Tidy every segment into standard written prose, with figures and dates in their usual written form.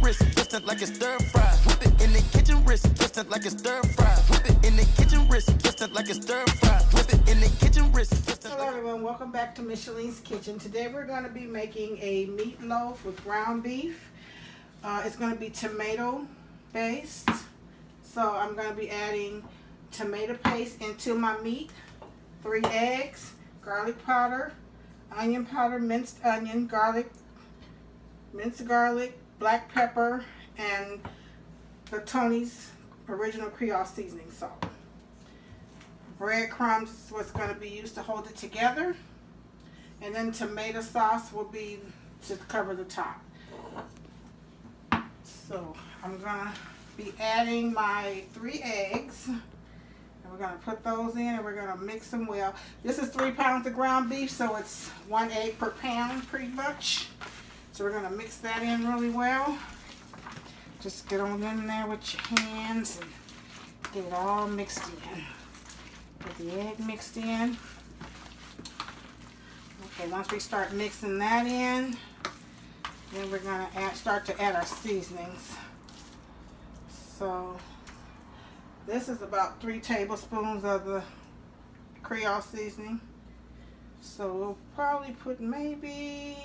wrist, twist it like it's stir fry. Whip it in the kitchen, wrist, twist it like it's stir fry. Whip it in the kitchen, wrist, twist it like it's stir fry. Whip it in the kitchen, wrist, twist it. Hello everyone, welcome back to Michelene's Kitchen. Today we're going to be making a meatloaf with ground beef. It's going to be tomato based. So I'm going to be adding tomato paste into my meat, 3 eggs, garlic powder, onion powder, minced onion, garlic, minced garlic, black pepper, and the Tony's original Creole seasoning salt. Breadcrumbs is what's going to be used to hold it together, and then tomato sauce will be to cover the top. So I'm going to be adding my 3 eggs, and we're going to put those in and we're going to mix them well. This is 3 pounds of ground beef, so it's 1 egg per pound pretty much. So we're going to mix that in really well. Just get on in there with your hands and get it all mixed in. Get the egg mixed in. Okay, once we start mixing that in, then we're going to start to add our seasonings. So this is about 3 tablespoons of the Creole seasoning. So we'll probably put maybe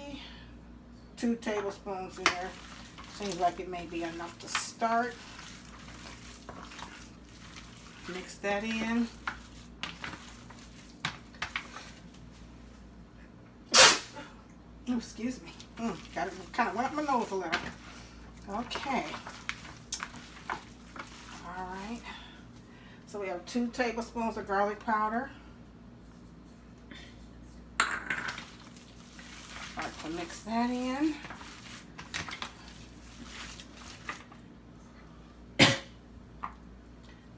2 tablespoons in there. Seems like it may be enough to start. Mix that in. Oh, excuse me. Got it kind of went up my nose a little. Okay. All right. So we have 2 tablespoons of garlic powder. Start to mix that in.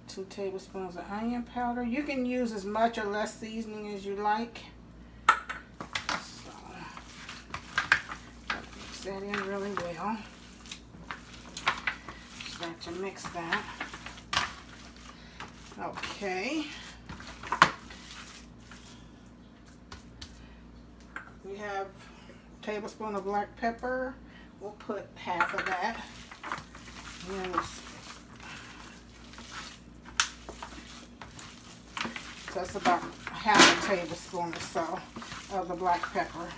2 tablespoons of onion powder. You can use as much or less seasoning as you like. So, mix that in really well. Start to mix that. Okay. We have a tablespoon of black pepper. We'll put half of that. So that's about half a tablespoon or so of the black pepper.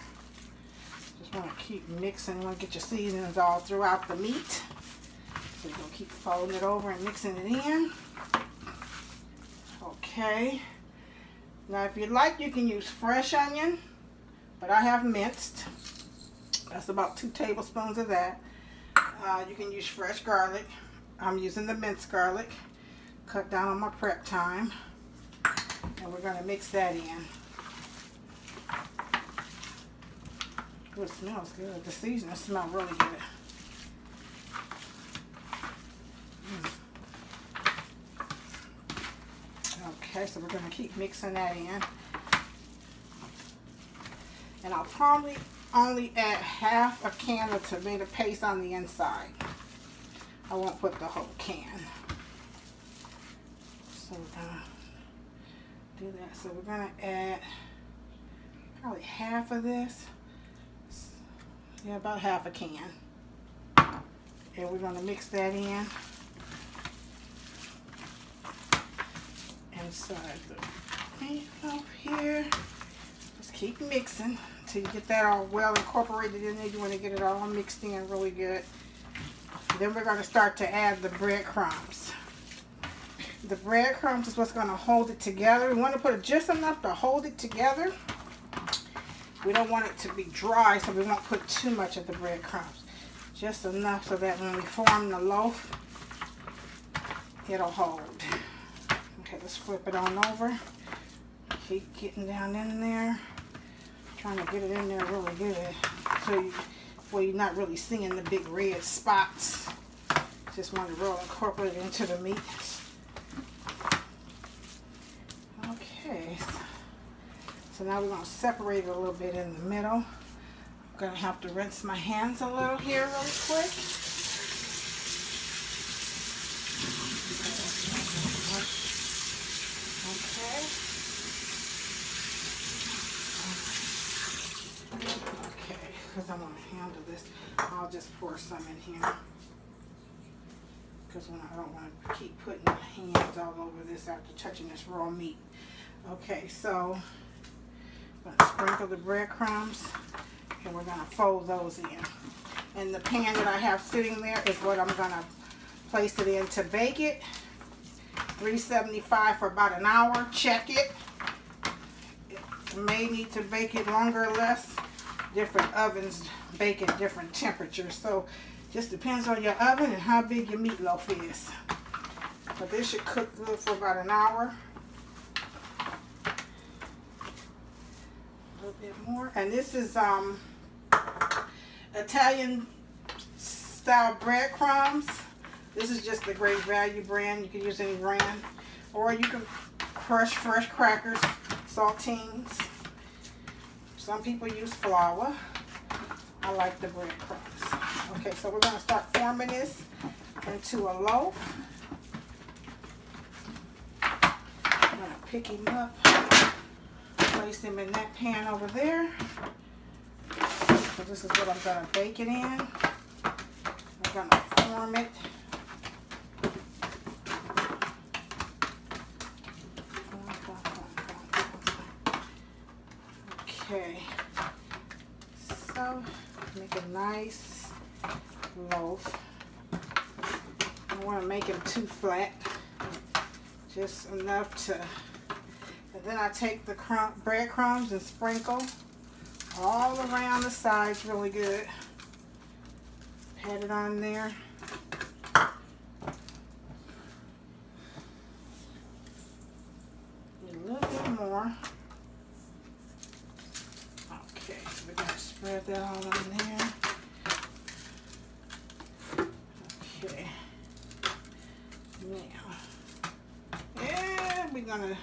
Just want to keep mixing. You want to get your seasonings all throughout the meat. So you're going to keep folding it over and mixing it in. Okay. Now if you like, you can use fresh onion, but I have minced. That's about 2 tablespoons of that. You can use fresh garlic. I'm using the minced garlic. Cut down on my prep time. And we're going to mix that in. Ooh, it smells good. The seasoning smells really good. Okay, so we're going to keep mixing that in. And I'll probably only add half a can of tomato paste on the inside. I won't put the whole can. So we're going to do that. So we're going to add probably half of this. Yeah, about half a can. And we're going to mix that in inside the meatloaf here. Just keep mixing until you get that all well incorporated in there. You want to get it all mixed in really good. Then we're going to start to add the breadcrumbs. The breadcrumbs is what's going to hold it together. We want to put just enough to hold it together. We don't want it to be dry, so we won't put too much of the breadcrumbs. Just enough so that when we form the loaf, it'll hold. Okay, let's flip it on over. Keep getting down in there. Trying to get it in there really good. So where you're not really seeing the big red spots. Just want to really incorporate it into the meat. Okay. So now we're going to separate it a little bit in the middle. I'm going to have to rinse my hands a little here really quick. Okay. Okay, because I want to handle this, I'll just pour some in here. because I don't want to keep putting my hands all over this after touching this raw meat. Okay, so I'm going to sprinkle the breadcrumbs and we're going to fold those in. And the pan that I have sitting there is what I'm going to place it in to bake it. 375 for about an hour. Check it. You may need to bake it longer or less. Different ovens bake at different temperatures, so just depends on your oven and how big your meatloaf is. But this should cook good for about an hour. A little bit more. And this is Italian style breadcrumbs. This is just the Great Value brand. You can use any brand, or you can crush fresh crackers, saltines. Some people use flour. I like the breadcrumbs. Okay, so we're going to start forming this into a loaf. I'm going to pick him up, place him in that pan over there. So this is what I'm going to bake it in. I'm going to form it. Okay, so make a nice loaf. I don't want to make them too flat, just enough to, and then I take the breadcrumbs and sprinkle all around the sides really good. Pat it on there. A little bit more. Okay, so we're going to spread that all on there. Okay. Now, yeah, we're going to,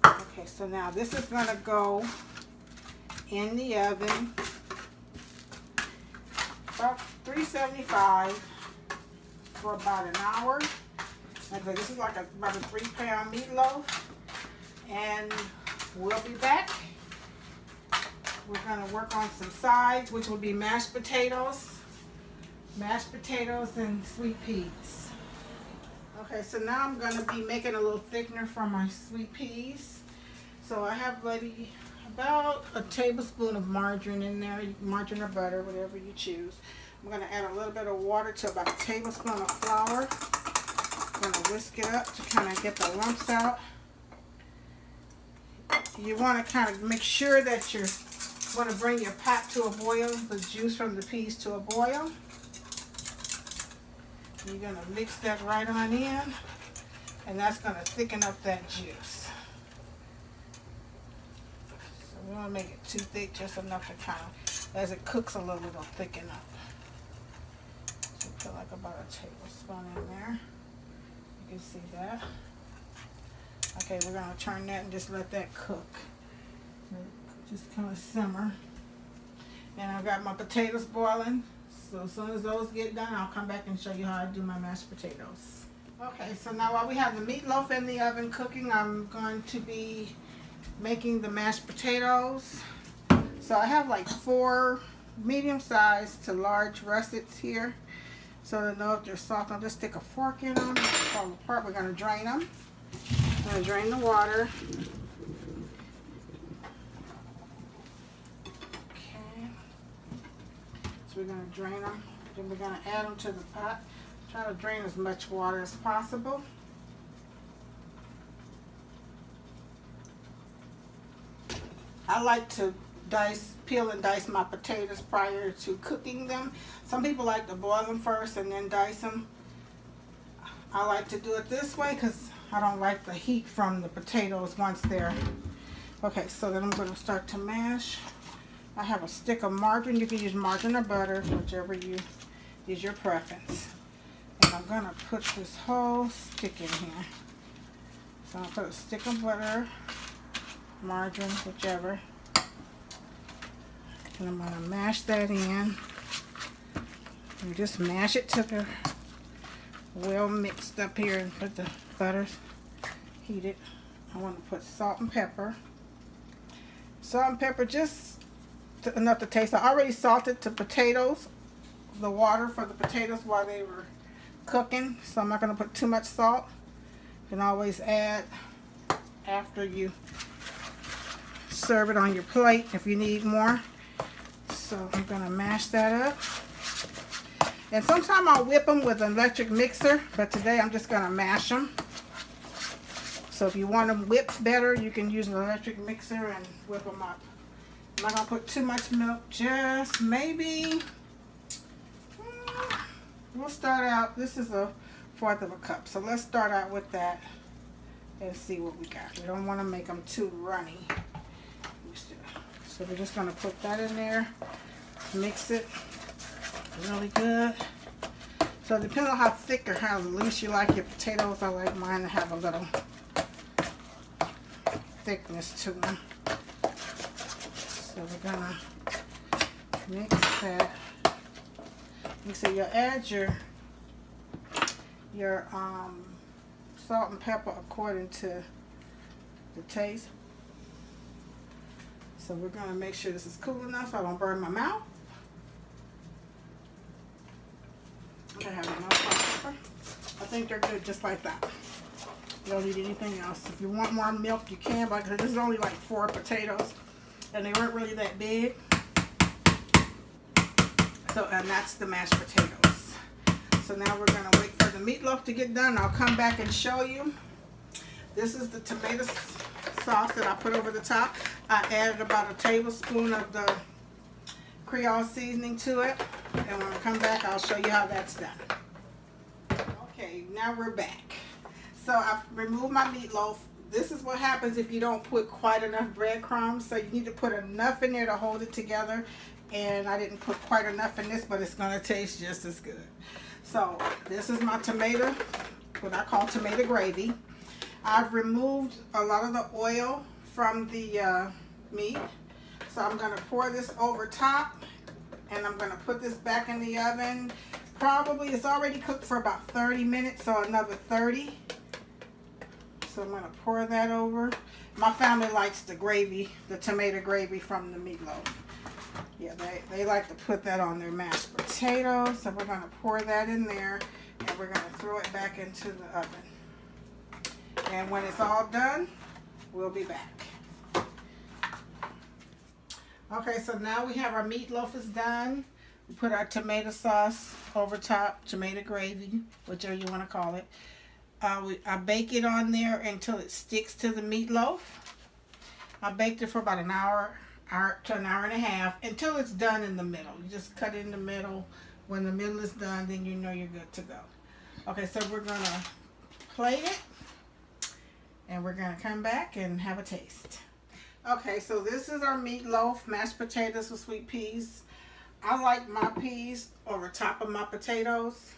okay, so now this is going to go in the oven about 375 for about an hour. Okay, this is like about a 3-pound meatloaf. And we'll be back. We're going to work on some sides, which will be mashed potatoes and sweet peas. Okay, so now I'm going to be making a little thickener for my sweet peas. So I have ready about a tablespoon of margarine in there, margarine or butter, whatever you choose. I'm going to add a little bit of water to about a tablespoon of flour. I'm going to whisk it up to kind of get the lumps out. You want to kind of make sure that you're going to bring your pot to a boil, the juice from the peas to a boil. You're going to mix that right on in, and that's going to thicken up that juice. So we don't want to make it too thick, just enough to kind of, as it cooks a little, it'll thicken up. So put like about a tablespoon in there. You can see that. Okay, we're going to turn that and just let that cook. Just kind of simmer. And I've got my potatoes boiling. So as soon as those get done, I'll come back and show you how I do my mashed potatoes. Okay, so now while we have the meatloaf in the oven cooking, I'm going to be making the mashed potatoes. So I have like 4 medium-sized to large russets here. So to know if they're soft, I'll just stick a fork in them. Fall apart. We're going to drain them. I'm going to drain the water. Okay. So we're going to drain them. Then we're going to add them to the pot. Try to drain as much water as possible. I like to peel and dice my potatoes prior to cooking them. Some people like to boil them first and then dice them. I like to do it this way because I don't like the heat from the potatoes once they're... Okay, so then I'm going to start to mash. I have a stick of margarine. You can use margarine or butter, whichever is your preference. And I'm going to put this whole stick in here. So I'll put a stick of butter, margarine, whichever. And I'm going to mash that in. And just mash it till they're well mixed up here, and put the butter heated. I want to put salt and pepper. Salt and pepper just enough to taste. I already salted the potatoes, the water for the potatoes while they were cooking, so I'm not going to put too much salt. You can always add after you serve it on your plate if you need more. So I'm going to mash that up. And sometimes I'll whip them with an electric mixer, but today I'm just going to mash them. So if you want them whipped better, you can use an electric mixer and whip them up. I'm not going to put too much milk, just maybe, we'll start out, this is 1/4 of a cup. So let's start out with that and see what we got. We don't want to make them too runny. So we're just going to put that in there, mix it really good. So depending on how thick or how loose you like your potatoes, I like mine to have a little thickness to them. So we're going to mix that. So you'll add your salt and pepper according to the taste. So we're going to make sure this is cool enough so I don't burn my mouth. I have enough salt and pepper. I think they're good just like that. You don't need anything else. If you want more milk, you can, but this is only like 4 potatoes, and they weren't really that big. So, and that's the mashed potatoes. So now we're going to wait for the meatloaf to get done. I'll come back and show you. This is the tomato sauce that I put over the top. I added about 1 tablespoon of the Creole seasoning to it. And when I come back, I'll show you how that's done. Okay, now we're back. So I've removed my meatloaf. This is what happens if you don't put quite enough breadcrumbs. So you need to put enough in there to hold it together. And I didn't put quite enough in this, but it's going to taste just as good. So this is my tomato, what I call tomato gravy. I've removed a lot of the oil from the meat. So I'm going to pour this over top, and I'm going to put this back in the oven. Probably it's already cooked for about 30 minutes, so another 30. So I'm going to pour that over. My family likes the gravy, the tomato gravy from the meatloaf. Yeah, they like to put that on their mashed potatoes. So we're going to pour that in there, and we're going to throw it back into the oven. And when it's all done, we'll be back. Okay, so now we have our meatloaf is done. We put our tomato sauce over top, tomato gravy, whichever you want to call it. I bake it on there until it sticks to the meatloaf. I baked it for about an hour to an hour and a half until it's done in the middle. You just cut it in the middle. When the middle is done, then you know you're good to go. Okay, so we're going to plate it, and we're going to come back and have a taste. Okay, so this is our meatloaf, mashed potatoes with sweet peas. I like my peas over top of my potatoes.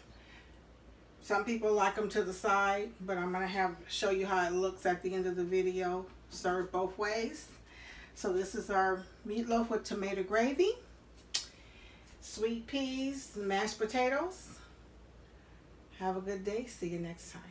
Some people like them to the side, but I'm going to show you how it looks at the end of the video, served both ways. So this is our meatloaf with tomato gravy, sweet peas, mashed potatoes. Have a good day. See you next time.